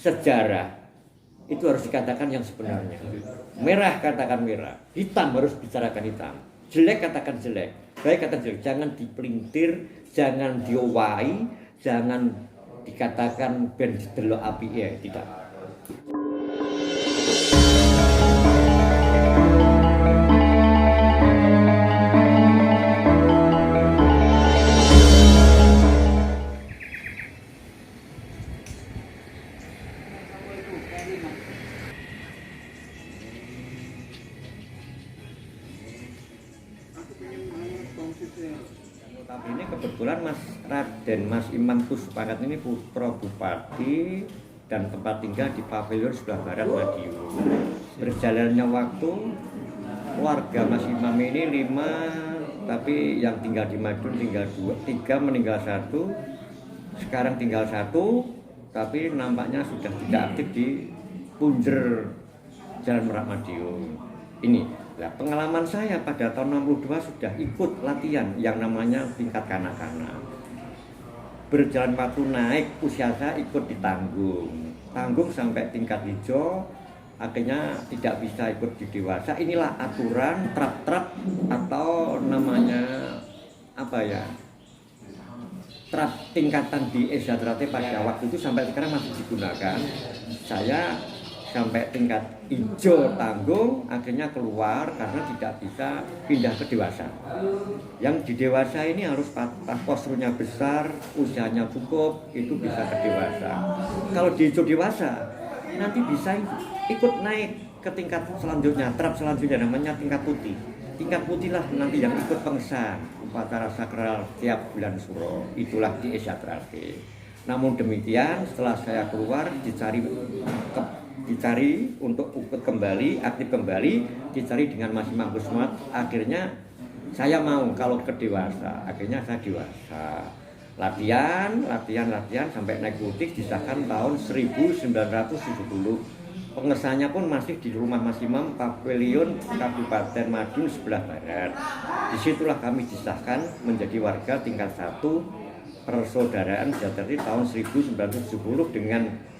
sejarah itu harus dikatakan yang sebenarnya. Merah katakan merah, hitam harus bicarakan hitam, jelek katakan jelek, baik katakan jelek. Jangan dipelintir, jangan diowahi, jangan dikatakan ben delok api ya, tidak. Tapi ini kebetulan Mas Raden, Mas Imam Puspakat ini putra bupati dan tempat tinggal di pavilion sebelah barat Madiun. Berjalannya waktu, keluarga Mas Imam ini 5, tapi yang tinggal di Madiun tinggal 2, 3 meninggal 1, sekarang tinggal 1, tapi nampaknya sudah tidak aktif di Punjer Jalan Merak Madiun. Ini. Nah, pengalaman saya pada tahun 62 sudah ikut latihan yang namanya tingkat kanak-kanak. Berjalan waktu naik, usia saya ikut di tanggung sampai tingkat hijau, akhirnya tidak bisa ikut di dewasa. Inilah aturan trap atau namanya apa ya, trap tingkatan di Esatrate pada waktu itu sampai sekarang masih digunakan. Saya sampai tingkat hijau tanggung, akhirnya keluar karena tidak bisa pindah ke dewasa. Yang di dewasa ini harus posturnya besar, usianya cukup, itu bisa ke dewasa. Kalau di hijau dewasa, nanti bisa ikut naik ke tingkat selanjutnya, trap selanjutnya namanya tingkat putih. Tingkat putih lah nanti yang ikut pengesan upacara sakral tiap bulan suro, itulah di Esatrate. Namun demikian, setelah saya keluar dicari untuk ikut kembali, aktif kembali, dicari dengan Mas Imam Puspakat. Akhirnya saya mau kalau ke dewasa, akhirnya saya dewasa. Latihan sampai naik putih disahkan tahun 1970. Pengesannya pun masih di rumah Mas Imam, pavilion Kabupaten Madiun sebelah barat. Disitulah kami disahkan menjadi warga tingkat 1 persaudaraan Jatari tahun 1970 dengan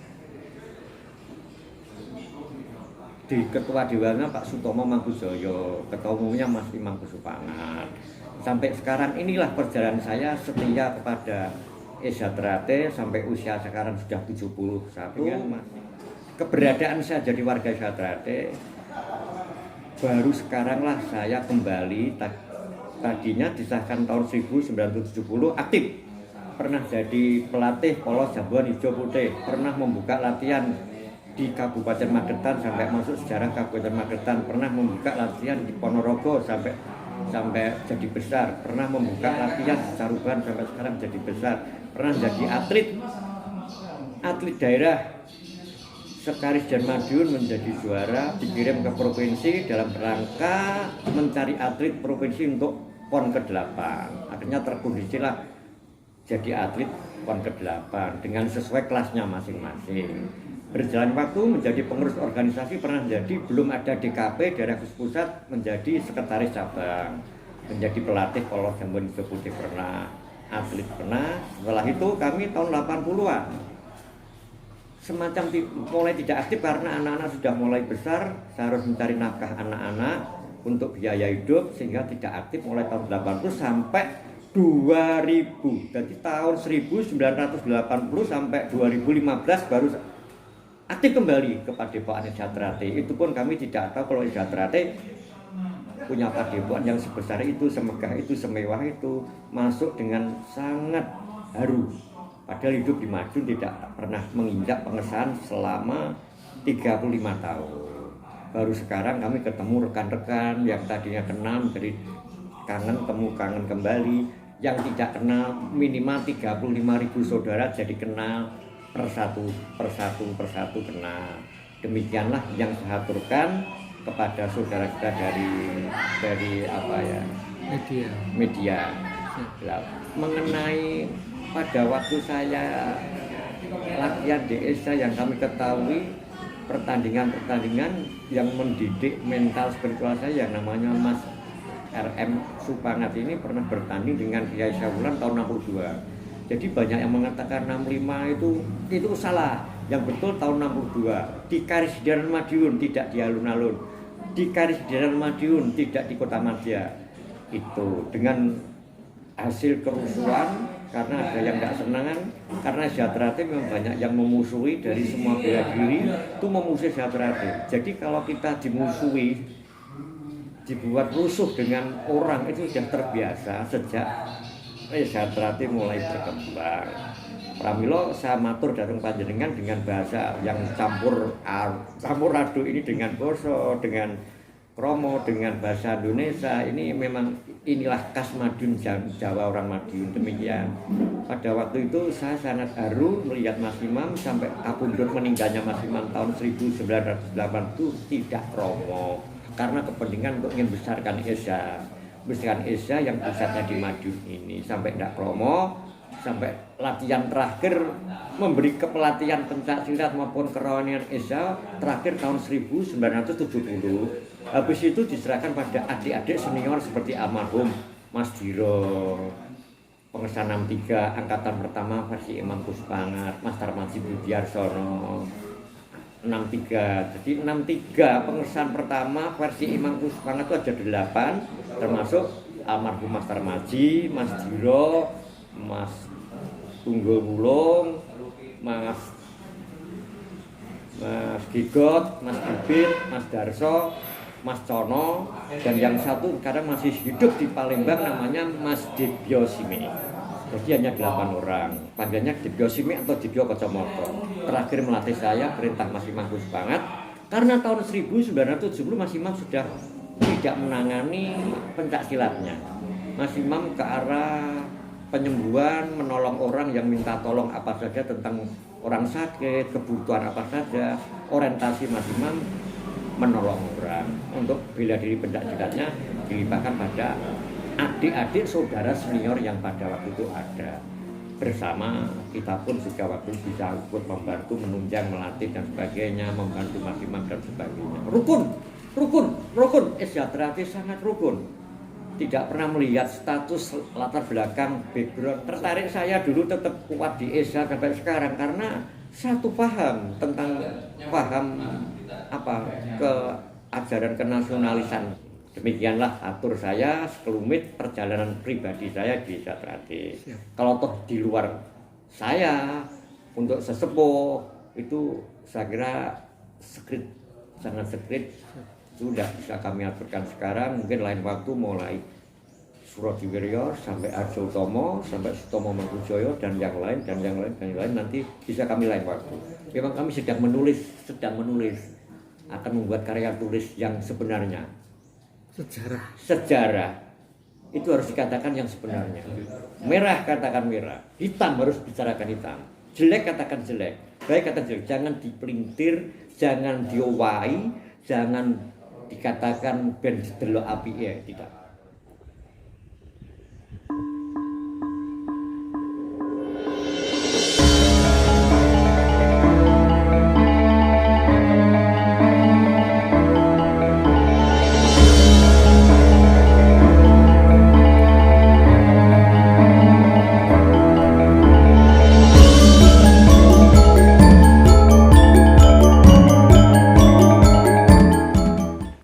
di Ketua Dewannya Pak Sutomo Mangkujoyo, Ketua Umumnya Mas Imam Puspakat. Sampai sekarang inilah perjalanan saya setia kepada Esatrate sampai usia sekarang sudah 71. Keberadaan saya jadi warga Esatrate baru sekarang lah saya kembali. Tadinya disahkan tahun 1970 aktif. Pernah jadi pelatih polos jagoan hijau putih, pernah membuka latihan di Kabupaten Magetan sampai masuk sejarah Kabupaten Magetan, pernah membuka latihan di Ponorogo sampai jadi besar, pernah membuka latihan di Saruban sampai sekarang jadi besar, pernah jadi atlet daerah Sekaris dan Madiun menjadi juara, dikirim ke provinsi dalam rangka mencari atlet provinsi untuk PON ke-8. Akhirnya terkondisilah jadi atlet PON ke-8 dengan sesuai kelasnya masing-masing. Berjalan waktu menjadi pengurus organisasi, pernah jadi belum ada DKP daerah khusus pusat, menjadi sekretaris cabang, menjadi pelatih polos jagoan hijau putih pernah, atlet pernah. Setelah itu kami tahun 80-an semacam mulai tidak aktif karena anak-anak sudah mulai besar, saya harus mencari nafkah anak-anak untuk biaya hidup sehingga tidak aktif mulai tahun 80 sampai 2000. Jadi tahun 1980 sampai 2015 baru aktif kembali ke Padepokan Esatrate. Itu pun kami tidak tahu kalau Esatrate punya padepokan yang sebesar itu, semegah itu, semewah itu, masuk dengan sangat haru. Padahal hidup di Madiun tidak pernah menginjak pengesahan selama 35 tahun. Baru sekarang kami ketemu rekan-rekan yang tadinya kenal dari kangen kembali, yang tidak kenal minimal 35.000 saudara jadi kenal persatu kenal. Demikianlah yang saya aturkan kepada saudara kita dari apa ya, media. Mengenai pada waktu saya latihan di ESA yang kami ketahui pertandingan yang mendidik mental spiritual saya yang namanya Mas RM Supangat ini pernah bertanding dengan Kiai Syawulan tahun 62. Jadi banyak yang mengatakan 65 itu salah. yang betul tahun 62 di Karisidenan Madiun, tidak di alun-alun, di Karisidenan Madiun, tidak di Kota Madia. Itu dengan hasil kerusuhan karena ada yang tidak senangan, karena Sejahtera memang banyak yang memusuhi dari semua bela diri itu memusuhi Sejahtera. Jadi kalau kita dimusuhi, dibuat rusuh dengan orang itu sudah terbiasa sejak Sejahtera mulai berkembang. Pramila saya matur datang panjenengan dengan bahasa yang campur aduk ini dengan basa, dengan kromo, dengan bahasa Indonesia. Ini memang inilah khas Madiun, Jawa orang Madiun. Demikian. Pada waktu itu saya sangat haru melihat Mas Imam sampai kapundhut meninggalnya Mas Imam tahun 1908 itu tidak kromo. Karena kepentingan untuk ingin besarkan Esa yang pusatnya di Madiun ini sampai tidak kromo, sampai latihan terakhir memberi kepelatihan pencak silat maupun kerohanian Esa terakhir tahun 1970. Habis itu diserahkan pada adik-adik senior seperti almarhum Mas Diro, pengesan 63 angkatan pertama versi Imam Kuspangat, Mas Tarmaji Budiarsono 63. Jadi 63 pengesan pertama versi Imam Kuspangat itu ada 8, termasuk almarhum Mas Tarmaji, Mas Diro, Mas Tunggul Wulung, Mas Gigot, Mas Bibit, Mas Darso, Mas Cono, dan yang satu sekarang masih hidup di Palembang namanya Mas Dibyo Sime. Jadi hanya 8 orang. Panggilnya Dibyo Sime atau Dibyo Kocomoto. Terakhir melatih saya perintah Mas Imam Kuspangat. Karena tahun 1970 Mas Imam sudah tidak menangani pencak silatnya. Mas Imam ke arah penyembuhan, menolong orang yang minta tolong apa saja tentang orang sakit, kebutuhan apa saja. Orientasi Mas Imam menolong orang. Untuk bela diri pencak silatnya dilimpahkan pada adik-adik saudara senior yang pada waktu itu ada. Bersama kita pun juga waktu bisa ikut membantu, menunjang, melatih dan sebagainya, membantu Mas Imam dan sebagainya. Rukun. Sejahtera sangat rukun. Tidak pernah melihat status, latar belakang, background. Tertarik saya dulu tetap kuat di Esa sampai sekarang karena satu paham tentang ke ajaran kenasionalisan. Demikianlah atur saya sekelumit perjalanan pribadi saya di Sejahtera. Kalau toh di luar saya untuk sesepuh itu saya kira sangat sekrit sudah bisa kami aturkan sekarang. Mungkin lain waktu mulai Surodiwiryo sampai Arjo Utomo sampai Sutomo Mangkujoyo dan yang lain nanti bisa kami lain waktu. Memang kami sedang menulis akan membuat karya tulis yang sebenarnya. Sejarah itu harus dikatakan yang sebenarnya. Merah katakan merah, hitam harus bicarakan hitam, jelek katakan jelek, baik katakan jelek. Jangan dipelintir, jangan diowai, jangan dikatakan ben delok api ya, tidak.